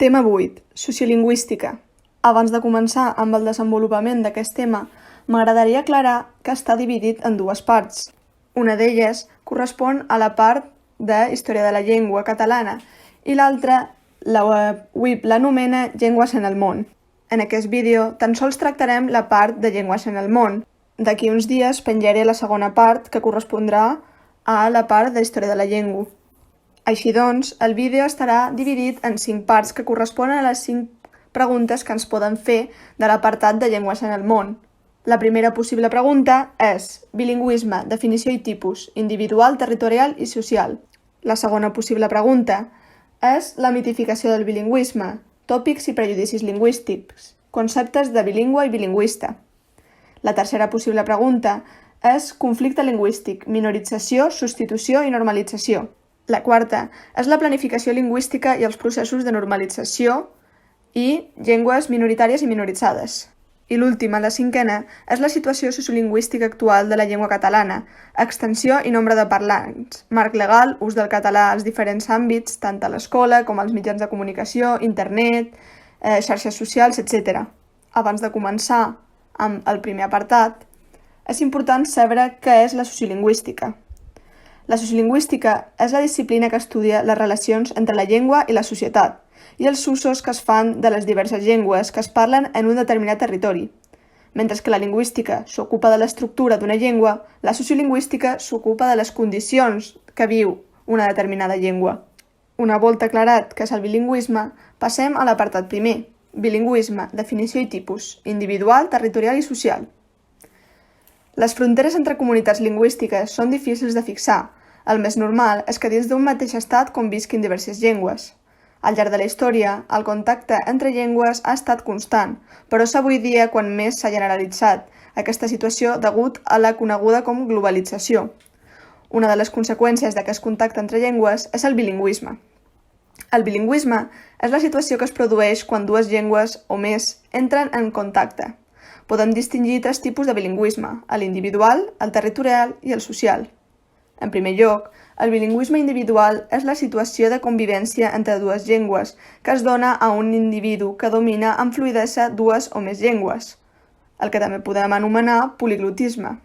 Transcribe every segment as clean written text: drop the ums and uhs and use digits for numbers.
Tema 8. Sociolingüística. Abans de començar amb el desenvolupament d'aquest tema, m'agradaria aclarar que està dividit en dues parts. Una d'elles correspon a la part de Història de la Llengua Catalana i l'altra, la UIP l'anomena Llengües en el món. En aquest vídeo tan sols tractarem la part de Llengües en el món. D'aquí uns dies penjaré la segona part, que correspondrà a la part de Història de la Llengua. Així doncs, el vídeo estarà dividit en 5 parts que corresponen a les 5 preguntes que ens poden fer de l'apartat de Llengües en el món. La primera possible pregunta és bilingüisme, definició i tipus, individual, territorial i social. La segona possible pregunta és la mitificació del bilingüisme, tòpics i prejudicis lingüístics, conceptes de bilingüe i bilingüista. La tercera possible pregunta és conflicte lingüístic, minorització, substitució i normalització. La quarta és la planificació lingüística i els processos de normalització i llengües minoritàries i minoritzades. I l'última, la cinquena, és la situació sociolingüística actual de la llengua catalana, extensió i nombre de parlants, marc legal, ús del català als diferents àmbits, tant a l'escola com als mitjans de comunicació, internet, xarxes socials, etc. Abans de començar amb el primer apartat, és important saber què és la sociolingüística. La sociolingüística és la disciplina que estudia les relacions entre la llengua i la societat i els usos que es fan de les diverses llengües que es parlen en un determinat territori. Mentre que la lingüística s'ocupa de l'estructura d'una llengua, la sociolingüística s'ocupa de les condicions que viu una determinada llengua. Una volta aclarat què és el bilingüisme, passem a l'apartat primer. Bilingüisme, definició i tipus, individual, territorial i social. Les fronteres entre comunitats lingüístiques són difícils de fixar. El més normal és que dins d'un mateix estat convisquin diverses llengües. Al llarg de la història, el contacte entre llengües ha estat constant, però és avui dia quan més s'ha generalitzat aquesta situació degut a la coneguda com globalització. Una de les conseqüències d'aquest contacte entre llengües és el bilingüisme. El bilingüisme és la situació que es produeix quan dues llengües o més entren en contacte. Podem distingir 3 tipus de bilingüisme, l'individual, el territorial i el social. En primer lloc, el bilingüisme individual és la situació de convivència entre dues llengües que es dona a un individu que domina amb fluïdesa dues o més llengües, el que també podem anomenar poliglotisme.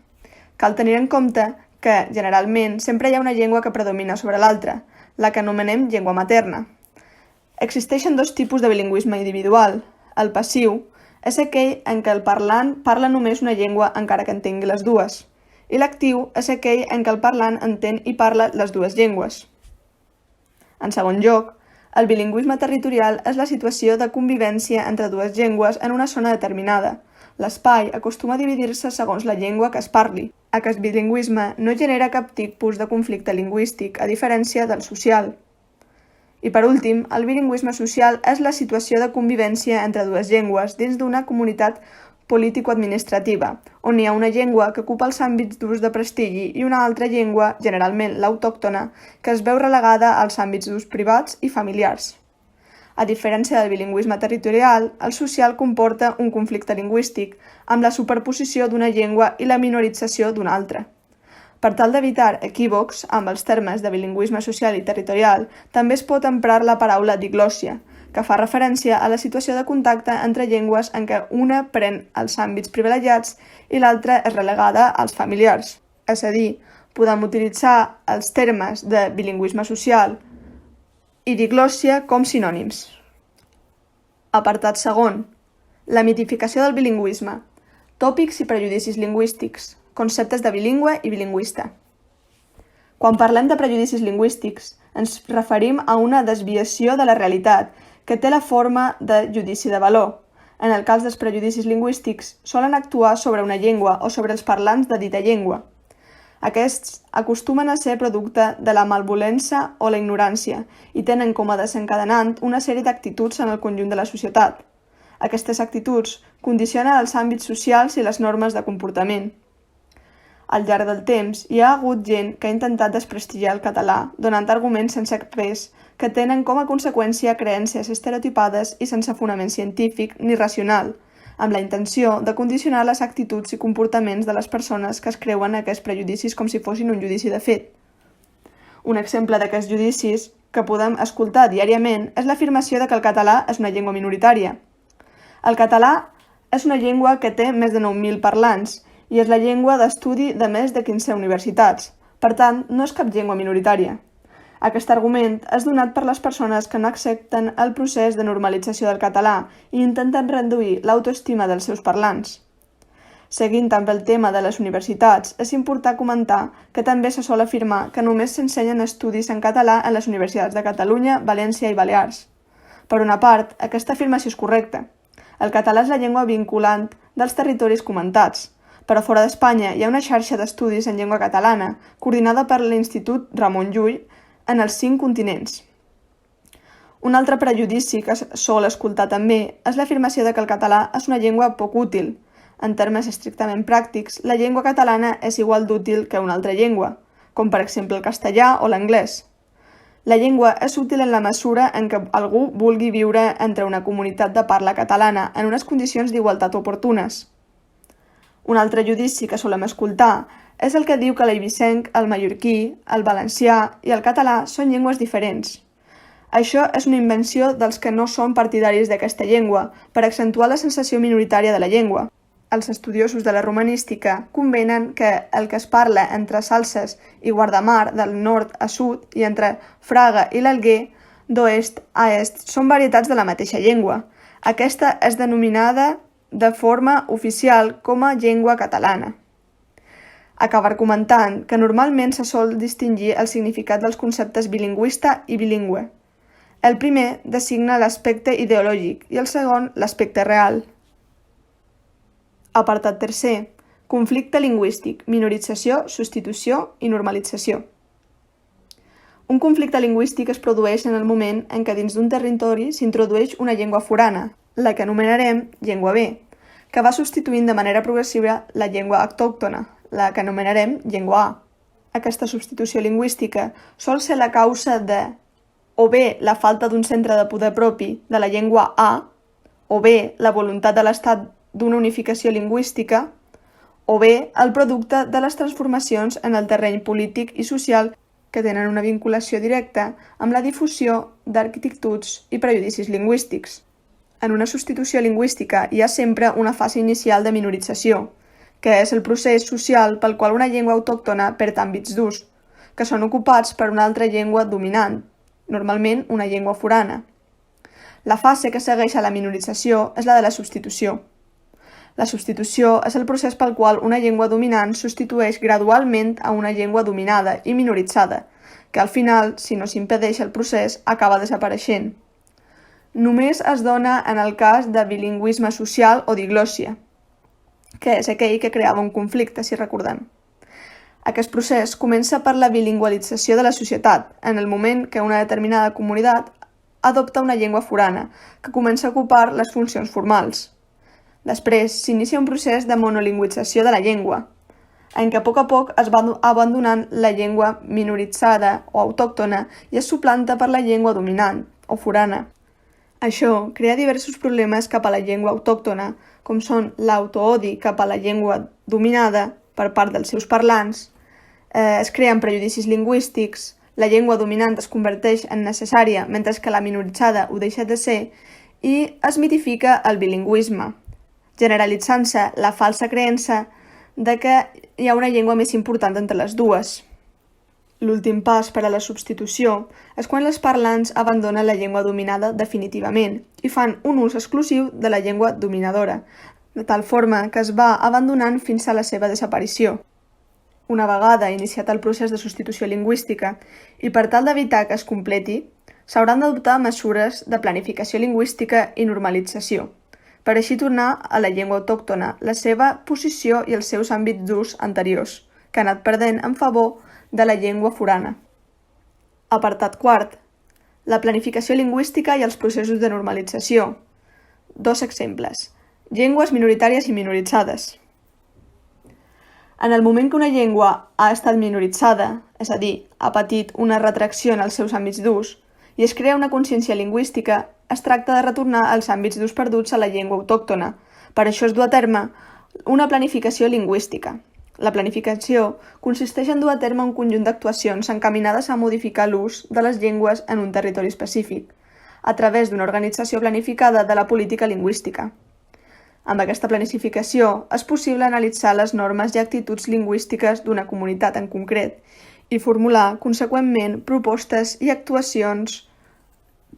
Cal tenir en compte que, generalment, sempre hi ha una llengua que predomina sobre l'altra, la que anomenem llengua materna. Existeixen 2 tipus de bilingüisme individual. El passiu és aquell en què el parlant parla només una llengua encara que entengui les dues, i l'actiu és aquell en què el parlant entén i parla les dues llengües. En segon lloc, el bilingüisme territorial és la situació de convivència entre dues llengües en una zona determinada. L'espai acostuma a dividir-se segons la llengua que es parli. Aquest bilingüisme no genera cap tipus de conflicte lingüístic, a diferència del social. I per últim, el bilingüisme social és la situació de convivència entre dues llengües dins d'una comunitat político-administrativa, on hi ha una llengua que ocupa els àmbits d'ús de prestigi i una altra llengua, generalment l'autòctona, que es veu relegada als àmbits d'ús privats i familiars. A diferència del bilingüisme territorial, el social comporta un conflicte lingüístic amb la superposició d'una llengua i la minorització d'una altra. Per tal d'evitar equívocs amb els termes de bilingüisme social i territorial, també es pot emprar la paraula diglòssia, que fa referència a la situació de contacte entre llengües en què una pren els àmbits privilegiats i l'altra és relegada als familiars. És a dir, podem utilitzar els termes de bilingüisme social i diglòssia com sinònims. Apartat segon. La mitificació del bilingüisme. Tòpics i prejudicis lingüístics. Conceptes de bilingüe i bilingüista. Quan parlem de prejudicis lingüístics, ens referim a una desviació de la realitat que té la forma de judici de valor. En el cas dels prejudicis lingüístics, solen actuar sobre una llengua o sobre els parlants de dita llengua. Aquests acostumen a ser producte de la malvolença o la ignorància i tenen com a desencadenant una sèrie d'actituds en el conjunt de la societat. Aquestes actituds condicionen els àmbits socials i les normes de comportament. Al llarg del temps, hi ha hagut gent que ha intentat desprestigiar el català, donant arguments sense pes que tenen com a conseqüència creences estereotipades i sense fonament científic ni racional, amb la intenció de condicionar les actituds i comportaments de les persones que es creuen aquests prejudicis com si fossin un judici de fet. Un exemple d'aquests judicis que podem escoltar diàriament és l'afirmació de que el català és una llengua minoritària. El català és una llengua que té més de 9.000 parlants i és la llengua d'estudi de més de 15 universitats. Per tant, no és cap llengua minoritària. Aquest argument és donat per les persones que no accepten el procés de normalització del català i intenten reduir l'autoestima dels seus parlants. Seguint també el tema de les universitats, és important comentar que també se sol afirmar que només s'ensenyen estudis en català en les universitats de Catalunya, València i Balears. Per una part, aquesta afirmació és correcta. El català és la llengua vinculant dels territoris comentats, però fora d'Espanya hi ha una xarxa d'estudis en llengua catalana, coordinada per l'Institut Ramon Llull en els 5 continents. Un altre prejudici que sol escoltar també és l'afirmació de que el català és una llengua poc útil. En termes estrictament pràctics, la llengua catalana és igual d'útil que una altra llengua, com per exemple el castellà o l'anglès. La llengua és útil en la mesura en què algú vulgui viure entre una comunitat de parla catalana en unes condicions d'igualtat oportunes. Un altre judici que solem escoltar és el que diu que l'eivissenc, el mallorquí, el valencià i el català són llengües diferents. Això és una invenció dels que no són partidaris d'aquesta llengua per accentuar la sensació minoritària de la llengua. Els estudiosos de la romanística convenen que el que es parla entre Salses i Guardamar del nord a sud i entre Fraga i l'Alguer d'oest a est són varietats de la mateixa llengua. Aquesta és denominada de forma oficial com a llengua catalana. Acabar comentant que normalment se sol distingir el significat dels conceptes bilingüista i bilingüe. El primer designa l'aspecte ideològic i el segon l'aspecte real. Apartat tercer. Conflicte lingüístic, minorització, substitució i normalització. Un conflicte lingüístic es produeix en el moment en què dins d'un territori s'introdueix una llengua forana, la que anomenarem llengua B, que va substituint de manera progressiva la llengua autòctona, la que anomenarem llengua A. Aquesta substitució lingüística sol ser la causa de o bé la falta d'un centre de poder propi de la llengua A, o bé la voluntat de l'Estat d'una unificació lingüística, o bé el producte de les transformacions en el terreny polític i social que tenen una vinculació directa amb la difusió d'actituds i prejudicis lingüístics. En una substitució lingüística hi ha sempre una fase inicial de minorització, que és el procés social pel qual una llengua autòctona perd àmbits d'ús, que són ocupats per una altra llengua dominant, normalment una llengua forana. La fase que segueix a la minorització és la de la substitució. La substitució és el procés pel qual una llengua dominant substitueix gradualment a una llengua dominada i minoritzada, que al final, si no s'impedeix el procés, acaba desapareixent. Només es dona en el cas de bilingüisme social o diglòssia, que és aquell que creava un conflicte, si recordem. Aquest procés comença per la bilingüalització de la societat, en el moment que una determinada comunitat adopta una llengua forana, que comença a ocupar les funcions formals. Després s'inicia un procés de monolingüització de la llengua, en què a poc es va abandonant la llengua minoritzada o autòctona i es suplanta per la llengua dominant o forana. Això crea diversos problemes cap a la llengua autòctona, com són l'autoodi cap a la llengua dominada per part dels seus parlants, es creen prejudicis lingüístics, la llengua dominant es converteix en necessària mentre que la minoritzada ho deixa de ser i es mitifica el bilingüisme, generalitzant-se la falsa creença de que hi ha una llengua més important entre les dues. L'últim pas per a la substitució és quan els parlants abandonen la llengua dominada definitivament i fan un ús exclusiu de la llengua dominadora, de tal forma que es va abandonant fins a la seva desaparició. Una vegada iniciat el procés de substitució lingüística i per tal d'evitar que es completi, s'hauran d'adoptar mesures de planificació lingüística i normalització, per així tornar a la llengua autòctona la seva posició i els seus àmbits d'ús anteriors, que ha anat perdent en favor de la llengua forana. Apartat quart. La planificació lingüística i els processos de normalització. 2 exemples. Llengües minoritàries i minoritzades. En el moment que una llengua ha estat minoritzada, és a dir, ha patit una retracció en els seus àmbits d'ús, i es crea una consciència lingüística, es tracta de retornar als àmbits d'ús perduts a la llengua autòctona. Per això es du a terme una planificació lingüística. La planificació consisteix en dur a terme un conjunt d'actuacions encaminades a modificar l'ús de les llengües en un territori específic, a través d'una organització planificada de la política lingüística. Amb aquesta planificació és possible analitzar les normes i actituds lingüístiques d'una comunitat en concret i formular, conseqüentment, propostes i actuacions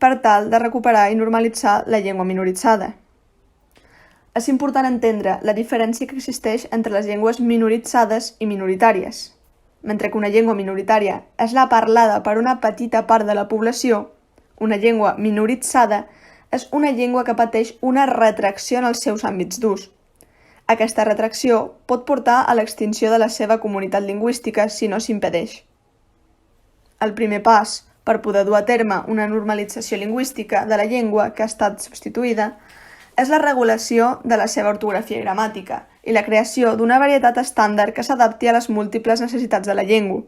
per tal de recuperar i normalitzar la llengua minoritzada. És important entendre la diferència que existeix entre les llengües minoritzades i minoritàries. Mentre que una llengua minoritària és la parlada per una petita part de la població, una llengua minoritzada és una llengua que pateix una retracció en els seus àmbits d'ús. Aquesta retracció pot portar a l'extinció de la seva comunitat lingüística si no s'impedeix. El primer pas per poder dur a terme una normalització lingüística de la llengua que ha estat substituïda és la regulació de la seva ortografia i gramàtica i la creació d'una varietat estàndard que s'adapti a les múltiples necessitats de la llengua.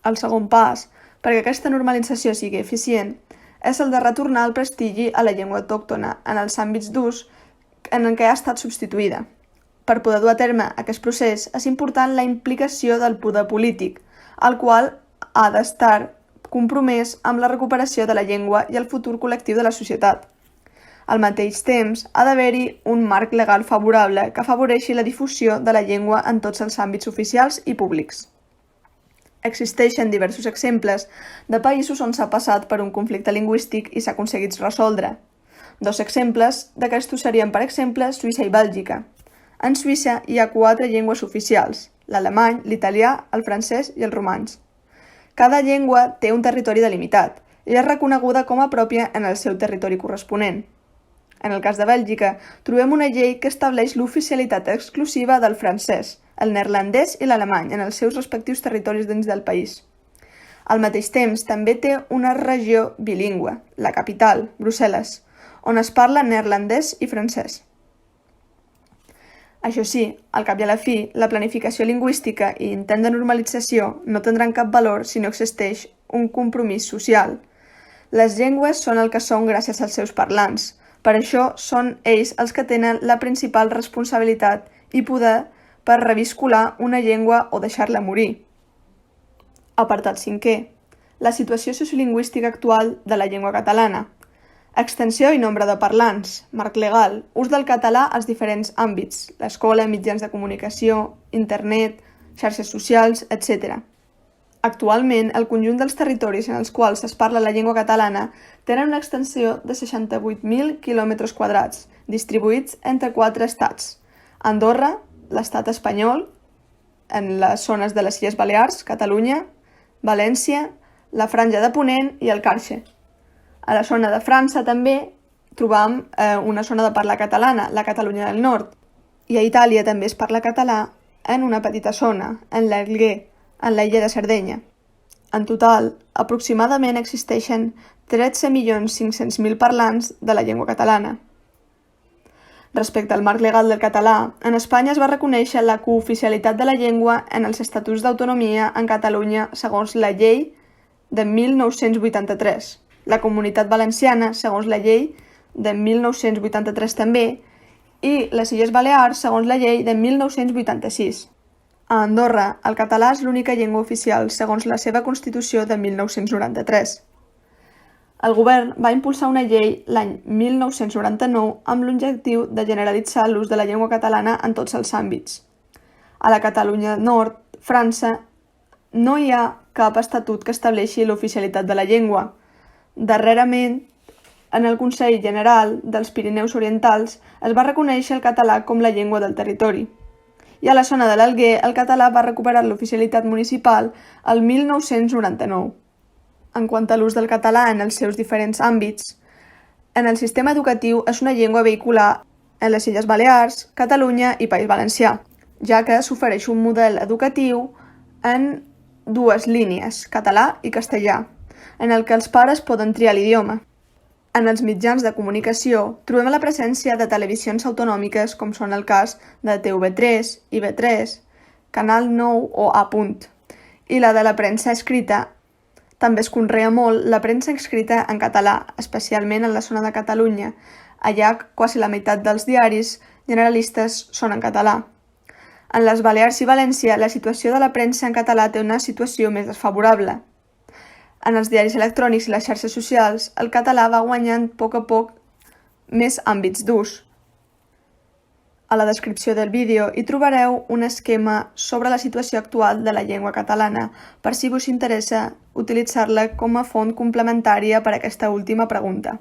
El segon pas, perquè aquesta normalització sigui eficient, és el de retornar el prestigi a la llengua autòctona en els àmbits d'ús en què ha estat substituïda. Per poder dur a terme aquest procés és important la implicació del poder polític, el qual ha d'estar compromès amb la recuperació de la llengua i el futur col·lectiu de la societat. Al mateix temps, ha d'haver-hi un marc legal favorable que afavoreixi la difusió de la llengua en tots els àmbits oficials i públics. Existeixen diversos exemples de països on s'ha passat per un conflicte lingüístic i s'ha aconseguit resoldre. Dos exemples d'aquestos serien, per exemple, Suïssa i Bèlgica. En Suïssa hi ha 4 llengües oficials: l'alemany, l'italià, el francès i el romanç. Cada llengua té un territori delimitat i és reconeguda com a pròpia en el seu territori corresponent. En el cas de Bèlgica, trobem una llei que estableix l'oficialitat exclusiva del francès, el neerlandès i l'alemany en els seus respectius territoris dins del país. Al mateix temps, també té una regió bilingüe, la capital, Brussel·les, on es parla neerlandès i francès. Això sí, al cap i a la fi, la planificació lingüística i intent de normalització no tindran cap valor si no existeix un compromís social. Les llengües són el que són gràcies als seus parlants. Per això són ells els que tenen la principal responsabilitat i poder per reviscolar una llengua o deixar-la morir. Apartat 5è. La situació sociolingüística actual de la llengua catalana. Extensió i nombre de parlants, marc legal, ús del català als diferents àmbits, l'escola, mitjans de comunicació, internet, xarxes socials, etc. Actualment, el conjunt dels territoris en els quals es parla la llengua catalana tenen una extensió de 68.000 km², distribuïts entre 4 estats: Andorra, l'estat espanyol, en les zones de les Illes Balears, Catalunya, València, la Franja de Ponent i el Carxe. A la zona de França també trobam una zona de parla catalana, la Catalunya del Nord, i a Itàlia també es parla català en una petita zona, en l'Alguer, en l'illa de Sardenya. En total, aproximadament existeixen 13.500.000 parlants de la llengua catalana. Respecte al marc legal del català, en Espanya es va reconèixer la cooficialitat de la llengua en els Estatuts d'Autonomia en Catalunya segons la llei de 1983, la Comunitat Valenciana segons la llei de 1983 també i les Illes Balears segons la llei de 1986. A Andorra, el català és l'única llengua oficial segons la seva Constitució de 1993. El govern va impulsar una llei l'any 1999 amb l'objectiu de generalitzar l'ús de la llengua catalana en tots els àmbits. A la Catalunya Nord, França, no hi ha cap estatut que estableixi l'oficialitat de la llengua. Darrerament, en el Consell General dels Pirineus Orientals es va reconèixer el català com la llengua del territori. I a la zona de l'Alguer el català va recuperar l'oficialitat municipal el 1999. En quant a l'ús del català en els seus diferents àmbits, en el sistema educatiu és una llengua vehicular en les Illes Balears, Catalunya i País Valencià, ja que s'ofereix un model educatiu en 2 línies, català i castellà, en el que els pares poden triar l'idioma. En els mitjans de comunicació trobem la presència de televisions autonòmiques com són el cas de TV3, IB3, Canal 9 o A. I la de la premsa escrita. També es conrea molt la premsa escrita en català, especialment en la zona de Catalunya. Allà quasi la meitat dels diaris generalistes són en català. En les Balears i València, la situació de la premsa en català té una situació més desfavorable. En els diaris electrònics i les xarxes socials, el català va guanyant a poc més àmbits d'ús. A la descripció del vídeo hi trobareu un esquema sobre la situació actual de la llengua catalana, per si us interessa utilitzar-la com a font complementària per a aquesta última pregunta.